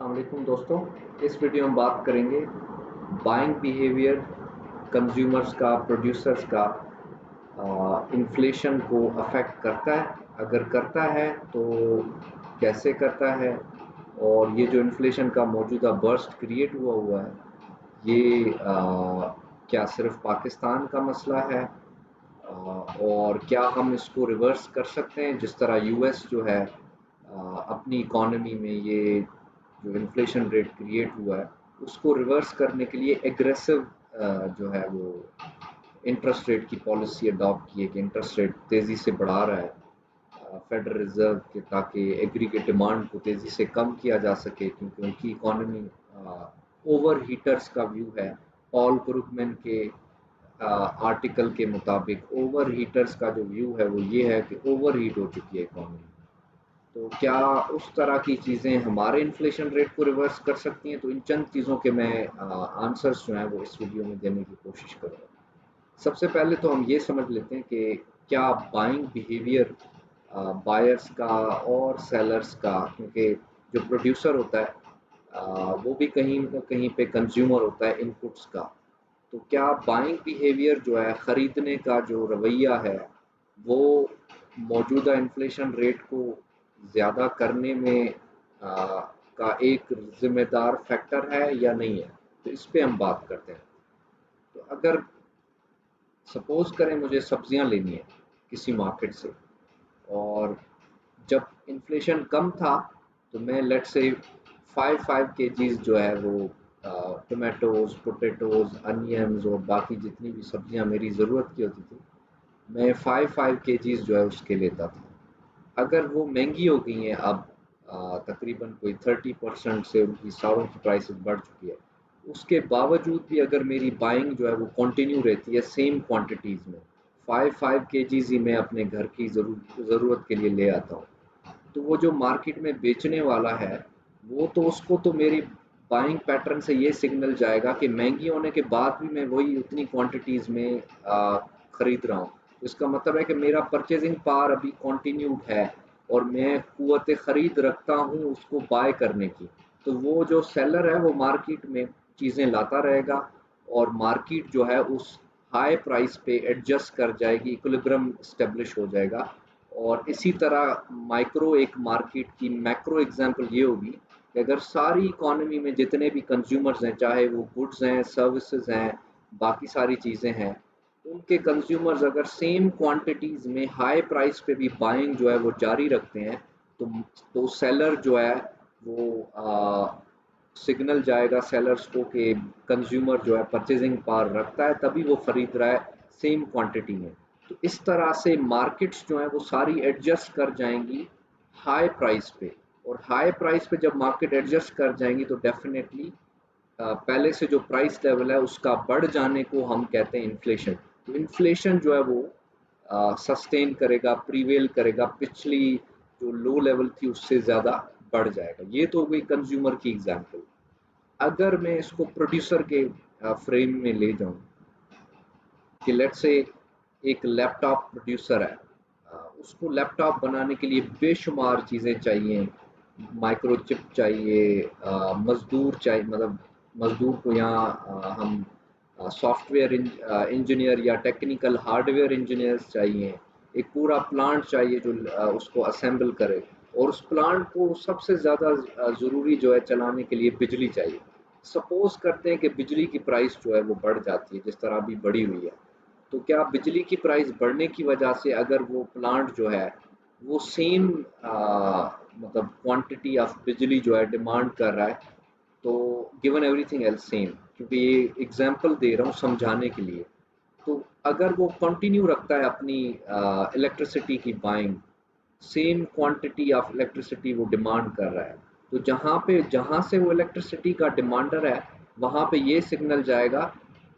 अस्सलामुअलैकुम दोस्तों। इस वीडियो में बात करेंगे बाइंग बिहेवियर कंज्यूमर्स का, प्रोड्यूसर्स का इन्फ्लेशन को अफेक्ट करता है। अगर करता है तो कैसे करता है, और ये जो इन्फ्लेशन का मौजूदा बर्स्ट क्रिएट हुआ है, ये क्या सिर्फ पाकिस्तान का मसला है, और क्या हम इसको रिवर्स कर सकते हैं जिस तरह यूएस जो है अपनी इकॉनमी में ये जो इन्फ्लेशन रेट क्रिएट हुआ है उसको रिवर्स करने के लिए एग्रेसिव जो है वो इंटरेस्ट रेट की पॉलिसी अडॉप्ट की है कि इंटरेस्ट रेट तेज़ी से बढ़ा रहा है फेडरल रिजर्व के, ताकि एग्रीगेट डिमांड को तेज़ी से कम किया जा सके, क्योंकि उनकी इकॉनमी ओवर हीटर्स का व्यू है। पॉल क्रुगमैन के आर्टिकल के मुताबिक ओवर हीटर्स का जो व्यू है वो ये है कि ओवर हीट हो चुकी है इकॉनमी। तो क्या उस तरह की चीज़ें हमारे इन्फ्लेशन रेट को रिवर्स कर सकती हैं? तो इन चंद चीज़ों के मैं आंसर्स जो हैं वो इस वीडियो में देने की कोशिश करूँगा। सबसे पहले तो हम ये समझ लेते हैं कि क्या बाइंग बिहेवियर बायर्स का और सेलर्स का, क्योंकि जो प्रोड्यूसर होता है वो भी कहीं न कहीं पे कंज्यूमर होता है इनपुट्स का। तो क्या बाइंग बिहेवियर जो है, खरीदने का जो रवैया है, वो मौजूदा इन्फ्लेशन रेट को ज़्यादा करने में का एक ज़िम्मेदार फैक्टर है या नहीं है? तो इस पे हम बात करते हैं। तो अगर सपोज़ करें मुझे सब्जियां लेनी है किसी मार्केट से, और जब इन्फ्लेशन कम था तो मैं लेट्स से 5 केजीज़ जो है वो टोमेटोज़, पोटैटोज़, अनियन्स और बाकी जितनी भी सब्जियां मेरी ज़रूरत की होती थी, मैं 5 केजीज़ जो है उसके लेता था। अगर वो महंगी हो गई हैं अब, तकरीबन कोई 30% से उनकी सारों की प्राइसेस बढ़ चुकी है, उसके बावजूद भी अगर मेरी बाइंग जो है वो कंटिन्यू रहती है सेम क्वांटिटीज़ में, 5 केजीज़ ही मैं अपने घर की ज़रूरत के लिए ले आता हूँ, तो वो जो मार्केट में बेचने वाला है, वो तो उसको तो मेरी बाइंग पैटर्न से ये सिग्नल जाएगा कि महंगी होने के बाद भी मैं वही उतनी क्वांटिटीज़ में खरीद रहा हूँ। तो इसका मतलब है कि मेरा परचेजिंग पावर अभी कंटिन्यूड है, और मैं कुव्वत खरीद रखता हूँ उसको बाय करने की। तो वो जो सेलर है वो मार्केट में चीज़ें लाता रहेगा, और मार्केट जो है उस हाई प्राइस पे एडजस्ट कर जाएगी, इक्विलिब्रियम एस्टेब्लिश हो जाएगा। और इसी तरह माइक्रो एक मार्केट की मैक्रो एग्जांपल ये होगी कि अगर सारी इकोनॉमी में जितने भी कंज्यूमर्स हैं, चाहे वो गुड्स हैं, सर्विसेज हैं, बाकी सारी चीज़ें हैं, उनके कंज्यूमर्स अगर सेम क्वांटिटीज़ में हाई प्राइस पे भी बाइंग जो है वो जारी रखते हैं, तो सेलर जो है वो सिग्नल जाएगा सेलर्स को कि कंज्यूमर जो है परचेजिंग पावर रखता है, तभी वो खरीद रहा है सेम क्वांटिटी में। तो इस तरह से मार्केट्स जो हैं वो सारी एडजस्ट कर जाएंगी हाई प्राइस पे, और हाई प्राइस पे जब मार्केट एडजस्ट कर जाएंगी तो डेफिनेटली पहले से जो प्राइस लेवल है उसका बढ़ जाने को हम कहते हैं इन्फ्लेशन। तो इन्फ्लेशन जो है वो सस्टेन करेगा, प्रीवेल करेगा, पिछली जो लो लेवल थी उससे ज़्यादा बढ़ जाएगा। ये तो हो गई कंज्यूमर की एग्जांपल। अगर मैं इसको प्रोड्यूसर के फ्रेम में ले जाऊं कि लेट्स से एक लैपटॉप प्रोड्यूसर है, उसको लैपटॉप बनाने के लिए बेशुमार चीज़ें चाहिए, माइक्रोचिप चाहिए, मज़दूर चाहिए, मतलब मज़दूर को यहाँ हम सॉफ्टवेयर इंजीनियर या टेक्निकल हार्डवेयर इंजीनियर्स चाहिए, एक पूरा प्लांट चाहिए जो उसको असेंबल करे, और उस प्लांट को सबसे ज़्यादा ज़रूरी जो है चलाने के लिए बिजली चाहिए। सपोज़ करते हैं कि बिजली की प्राइस जो है वो बढ़ जाती है जिस तरह अभी बढ़ी हुई है, तो क्या बिजली की प्राइस बढ़ने की वजह से अगर वो प्लांट जो है वो सेम मतलब क्वांटिटी ऑफ बिजली जो है डिमांड कर रहा है, तो गिवन एवरीथिंग एल्स सेम, क्योंकि ये एग्जांपल दे रहा हूँ समझाने के लिए, तो अगर वो कंटिन्यू रखता है अपनी इलेक्ट्रिसिटी की buying, same quantity of electricity वो डिमांड कर रहा है, तो जहाँ से वो इलेक्ट्रिसिटी का डिमांडर है, वहाँ पे ये सिग्नल जाएगा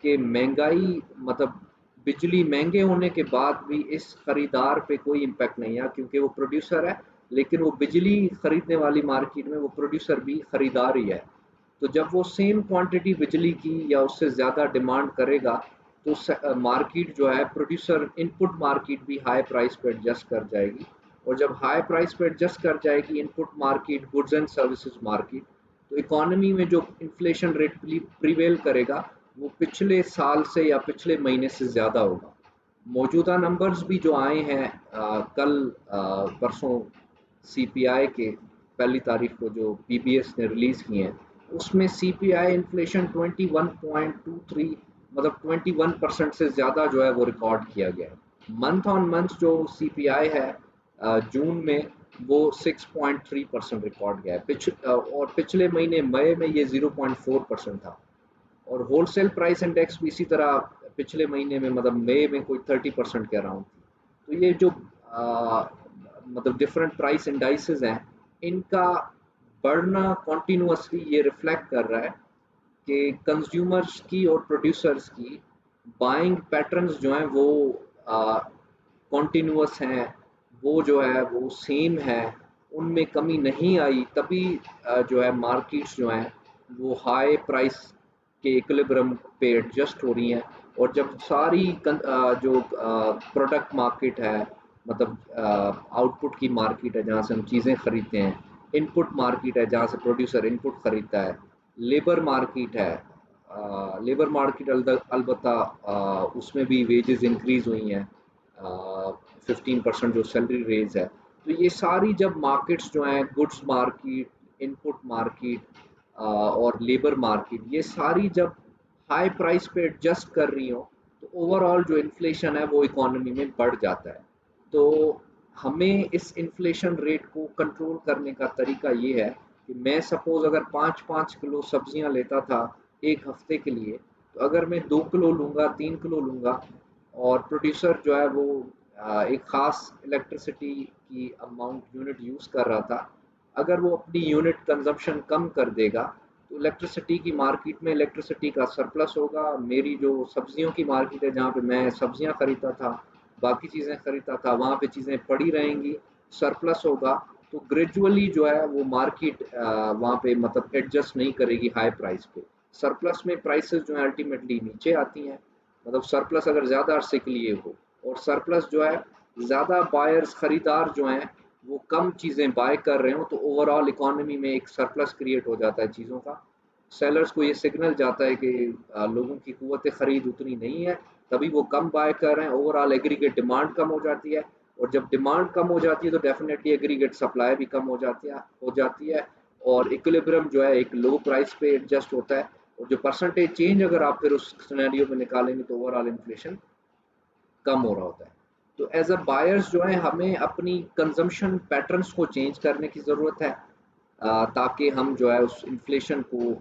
कि महंगाई, मतलब बिजली महंगे होने के बाद भी इस खरीदार पे कोई इम्पैक्ट नहीं है, क्योंकि वो प्रोड्यूसर है, लेकिन वो बिजली खरीदने वाली मार्केट में वो प्रोड्यूसर भी खरीदार ही है। तो जब वो सेम क्वांटिटी बिजली की या उससे ज़्यादा डिमांड करेगा, तो मार्केट जो है प्रोड्यूसर इनपुट मार्केट भी हाई प्राइस पे एडजस्ट कर जाएगी, और जब हाई प्राइस पे एडजस्ट कर जाएगी input market, goods and services market, तो इकोनॉमी में जो इन्फ्लेशन रेट प्रिवेल करेगा वो पिछले साल से या पिछले महीने से ज़्यादा होगा। मौजूदा नंबर्स भी जो आए हैं कल परसों सीपीआई के पहली तारीख को जो पीबीएस ने रिलीज़ किए हैं, उसमें सीपीआई इन्फ्लेशन 21.23 मतलब 21% से ज़्यादा जो है वो रिकॉर्ड किया गया है। मंथ ऑन मंथ जो सीपीआई है जून में वो 6.3% रिकॉर्ड गया है और पिछले महीने मई में ये 0.4% था। और होलसेल प्राइस इंडेक्स भी इसी तरह पिछले महीने में मतलब मई में कोई 30% के अराउंड थी। तो ये जो मतलब डिफरेंट प्राइस इंडाइसेस हैं, इनका बढ़ना कॉन्टिन्यूसली ये रिफ्लेक्ट कर रहा है कि कंज्यूमर्स की और प्रोड्यूसर्स की बाइंग पैटर्न्स जो हैं वो कॉन्टिन्यूस हैं, वो जो है वो सेम है, उनमें कमी नहीं आई, तभी जो है मार्केट्स जो हैं वो हाई प्राइस के इक्विलिब्रियम पे एडजस्ट हो रही हैं। और जब सारी जो प्रोडक्ट मार्केट है मतलब आउटपुट की मार्केट है जहाँ से हम चीज़ें खरीदते हैं, इनपुट मार्केट है जहाँ से प्रोड्यूसर इनपुट खरीदता है, लेबर मार्केट है, लेबर मार्केट अलबत्ता उसमें भी वेजेस इंक्रीज हुई हैं 15% जो सैलरी रेज है। तो ये सारी जब मार्केट्स जो हैं गुड्स मार्केट, इनपुट मार्केट और लेबर मार्केट, ये सारी जब हाई प्राइस पे एडजस्ट कर रही हो तो ओवरऑल जो इन्फ्लेशन है वो इकोनॉमी में बढ़ जाता है। तो हमें इस इन्फ्लेशन रेट को कंट्रोल करने का तरीका ये है कि मैं सपोज अगर 5-5 किलो सब्जियां लेता था एक हफ्ते के लिए, तो अगर मैं 2 किलो लूँगा 3 किलो लूँगा और प्रोड्यूसर जो है वो एक ख़ास इलेक्ट्रिसिटी की अमाउंट यूनिट यूज़ कर रहा था, अगर वो अपनी यूनिट कंजम्पशन कम कर देगा तो इलेक्ट्रिसिटी की मार्केट में इलेक्ट्रिसिटी का सरप्लस होगा। मेरी जो सब्जियों की मार्केट है जहाँ पे मैं सब्जियां खरीदता था, बाकी चीज़ें खरीदता था, वहाँ पे चीज़ें पड़ी रहेंगी, सरप्लस होगा। तो ग्रेजुअली जो है वो मार्केट वहाँ पे मतलब एडजस्ट नहीं करेगी हाई प्राइस पे। सरप्लस में प्राइसेस जो है अल्टीमेटली नीचे आती हैं। मतलब सरप्लस अगर ज़्यादा अरसे के लिए हो और सरप्लस जो है ज़्यादा बायर्स खरीदार जो हैं वो कम चीज़ें बाय कर रहे हो तो ओवरऑल इकोनॉमी में एक सरप्लस क्रिएट हो जाता है चीज़ों का। सेलर्स को ये सिग्नल जाता है कि लोगों की कुव्वत खरीद उतनी नहीं है, तभी वो कम बाय कर रहे हैं, ओवरऑल एग्रीगेट डिमांड कम हो जाती है। और जब डिमांड कम हो जाती है तो डेफिनेटली एग्रीगेट सप्लाई भी कम हो जाती है और इक्विलिब्रियम जो है एक लो प्राइस पे एडजस्ट होता है। और जो परसेंटेज चेंज अगर आप फिर उस सिनेरियो में निकालेंगे तो ओवरऑल इन्फ्लेशन कम हो रहा होता है। तो एज अ बायर्स जो है हमें अपनी कंजम्पशन पैटर्न्स को चेंज करने की ज़रूरत है ताकि हम जो है उस इन्फ्लेशन को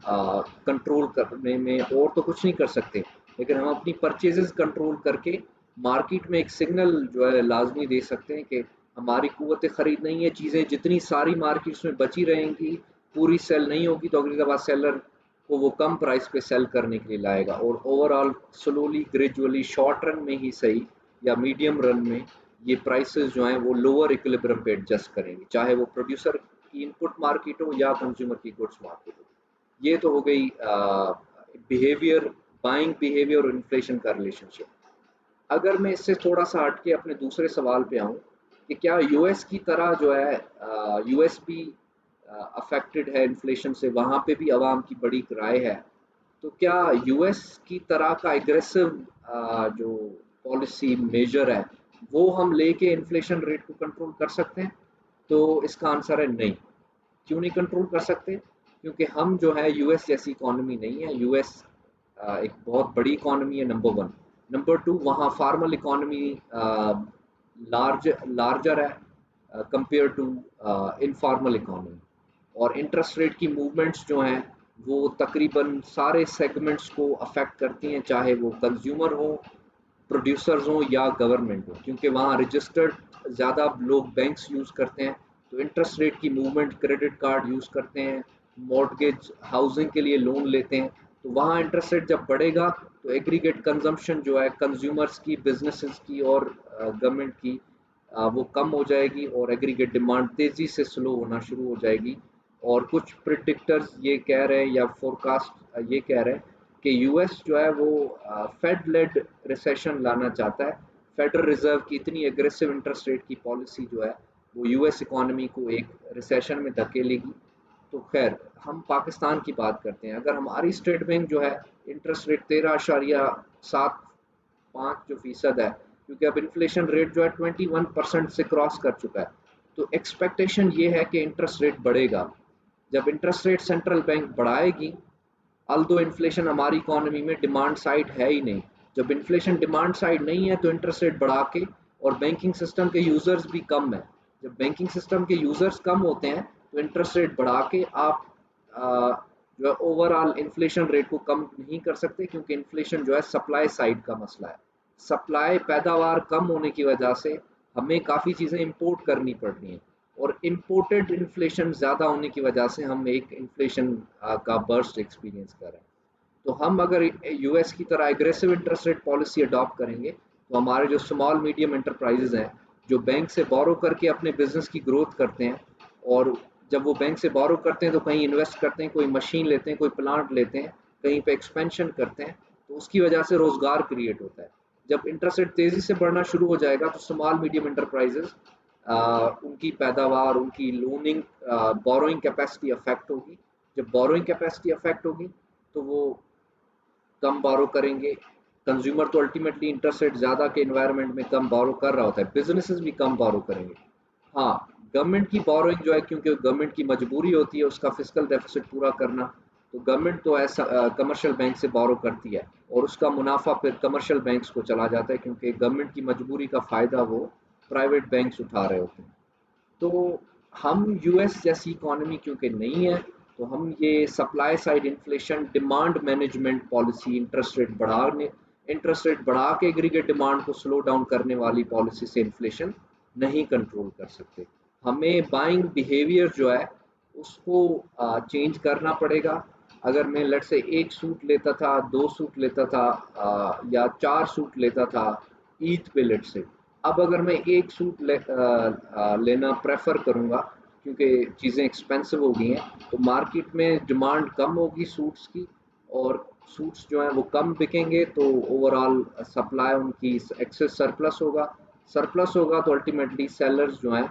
कंट्रोल करने में और तो कुछ नहीं कर सकते, लेकिन हम अपनी परचेजेस कंट्रोल करके मार्केट में एक सिग्नल जो है लाजमी दे सकते हैं कि हमारी कुव्वत ख़रीद नहीं है, चीज़ें जितनी सारी मार्केट्स में बची रहेंगी पूरी सेल नहीं होगी तो अगली दफ़ा सेलर को वो कम प्राइस पे सेल करने के लिए लाएगा। और overall slowly gradually short run में ही सही या मीडियम रन में ये प्राइसेस जो हैं वो लोअर इक्विलिब्रियम पे एडजस्ट करेंगे, चाहे वो प्रोड्यूसर की इनपुट मार्केट हो या कंज्यूमर की गुड्स मार्केट हो। ये तो हो गई बिहेवियर, बाइंग बिहेवियर और इन्फ्लेशन का रिलेशनशिप। अगर मैं इससे थोड़ा सा हट के अपने दूसरे सवाल पे आऊँ कि क्या यूएस की तरह जो है यूएस भी अफेक्टेड है इन्फ्लेशन से, वहाँ पे भी आवाम की बड़ी राय है, तो क्या यूएस की तरह का एग्रेसिव जो पॉलिसी मेजर है वो हम लेके इन्फ्लेशन रेट को कंट्रोल कर सकते हैं? तो इसका आंसर है नहीं। क्यों नहीं कंट्रोल कर सकते? क्योंकि हम जो है यूएस जैसी इकोनॉमी नहीं है। यूएस एक बहुत बड़ी इकोनॉमी है, नंबर वन। नंबर टू, वहाँ फार्मल इकोनॉमी लार्जर है कंपेयर टू इनफॉर्मल इकोनॉमी। और इंटरेस्ट रेट की मूवमेंट्स जो हैं वो तकरीबन सारे सेगमेंट्स को अफेक्ट करती हैं, चाहे वो कंज्यूमर हो, प्रोड्यूसर्स हों या गवर्नमेंट हो, क्योंकि वहाँ रजिस्टर्ड ज़्यादा लोग बैंक्स यूज़ करते हैं। तो इंटरेस्ट रेट की मूवमेंट, क्रेडिट कार्ड यूज़ करते हैं, मॉर्टगेज हाउसिंग के लिए लोन लेते हैं। तो वहाँ इंटरेस्ट रेट जब बढ़ेगा तो एग्रीगेट कंजम्पशन जो है कंज्यूमर्स की, बिजनेसेस की और गवर्नमेंट की वो कम हो जाएगी और एग्रीगेट डिमांड तेज़ी से स्लो होना शुरू हो जाएगी। और कुछ प्रिडिक्टर्स ये कह रहे हैं या फोरकास्ट ये कह रहे हैं कि यूएस जो है वो फेड लेड रिसेशन लाना चाहता है। फेडरल रिजर्व की इतनी एग्रेसिव इंटरेस्ट रेट की पॉलिसी जो है वो यूएस इकोनॉमी को एक रिसेशन में धकेलेगी। तो खैर हम पाकिस्तान की बात करते हैं। अगर हमारी स्टेट बैंक जो है इंटरेस्ट रेट 13.75 जो फीसद है, क्योंकि अब इन्फ्लेशन रेट जो है 21% से क्रॉस कर चुका है, तो एक्सपेक्टेशन ये है कि इंटरेस्ट रेट बढ़ेगा। जब इंटरेस्ट रेट सेंट्रल बैंक बढ़ाएगी, अल्दो इन्फ्लेशन हमारी इकोनॉमी में डिमांड साइड है ही नहीं, जब इन्फ्लेशन डिमांड साइड नहीं है तो इंटरेस्ट रेट बढ़ा के, और बैंकिंग सिस्टम के यूजर्स भी कम है, जब बैंकिंग सिस्टम के यूजर्स कम होते हैं तो इंटरेस्ट रेट बढ़ा के आप जो है ओवरऑल इन्फ्लेशन रेट को कम नहीं कर सकते, क्योंकि इन्फ्लेशन जो है सप्लाई साइड का मसला है। सप्लाई पैदावार कम होने की वजह से हमें काफ़ी चीज़ें इंपोर्ट करनी पड़ रही हैं, और इम्पोर्टेड इन्फ्लेशन ज़्यादा होने की वजह से हम एक इन्फ्लेशन का बर्स्ट एक्सपीरियंस कर रहे हैं। तो हम अगर यूएस की तरह aggressive interest rate policy adopt करेंगे, तो हमारे जो स्मॉल मीडियम एंटरप्राइजेज हैं, जो बैंक से बोरो करके अपने बिजनेस की ग्रोथ करते हैं, और जब वो बैंक से बोरो करते हैं तो कहीं इन्वेस्ट करते हैं, कोई मशीन लेते हैं, कोई प्लांट लेते हैं, कहीं पे एक्सपेंशन करते हैं, तो उसकी वजह से रोजगार क्रिएट होता है। जब इंटरेस्ट रेट तेजी से बढ़ना शुरू हो जाएगा तो स्मॉल मीडियम एंटरप्राइजेज उनकी पैदावार, उनकी लोनिंग, बोरोइंग कैपेसिटी अफेक्ट होगी। जब बोरोइंग कैपेसिटी अफेक्ट होगी तो वो कम बोरो करेंगे। कंज्यूमर तो अल्टीमेटली इंटरेस्ट रेट ज़्यादा के एनवायरनमेंट में कम बोरो कर रहा होता है, बिजनेसेस भी कम बोरो करेंगे। हाँ, गवर्नमेंट की बोरोइंग जो है, क्योंकि गवर्नमेंट की मजबूरी होती है उसका फिस्कल डेफिसिट पूरा करना, तो गवर्नमेंट तो ऐसा कमर्शियल बैंक से बोरो करती है, और उसका मुनाफा फिर कमर्शियल बैंक्स को चला जाता है, क्योंकि गवर्नमेंट की मजबूरी का फ़ायदा वो प्राइवेट बैंक्स उठा रहे होते हैं। तो हम यूएस जैसी इकोनॉमी क्योंकि नहीं है, तो हम ये supply side inflation, demand management policy, interest rate बढ़ा के एग्रीगेट डिमांड को स्लो डाउन करने वाली पॉलिसी से इन्फ्लेशन नहीं कंट्रोल कर सकते। हमें बाइंग बिहेवियर जो है उसको चेंज करना पड़ेगा। अगर मैं लेट से एक सूट लेता था, दो सूट लेता था, या चार सूट लेता था ईद पे लेट से, अब अगर मैं एक सूट लेना प्रेफर करूँगा, क्योंकि चीज़ें एक्सपेंसिव हो गई हैं, तो मार्केट में डिमांड कम होगी सूट्स की, और सूट्स जो हैं वो कम बिकेंगे, तो ओवरऑल सप्लाई उनकी एक्सेस सरप्लस होगा तो अल्टीमेटली सेलर्स जो हैं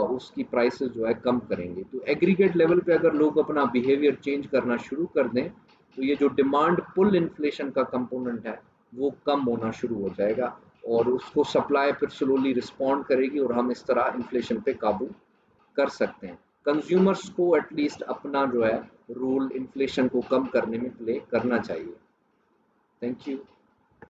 उसकी प्राइसेस जो है कम करेंगे। तो एग्रीगेट लेवल पे अगर लोग अपना बिहेवियर चेंज करना शुरू कर दें, तो ये जो डिमांड पुल इन्फ्लेशन का कंपोनेंट है वो कम होना शुरू हो जाएगा, और उसको सप्लाई फिर स्लोली रिस्पॉन्ड करेगी, और हम इस तरह इन्फ्लेशन पे काबू कर सकते हैं। कंज्यूमर्स को एटलीस्ट अपना जो है रोल इन्फ्लेशन को कम करने में प्ले करना चाहिए। Thank you.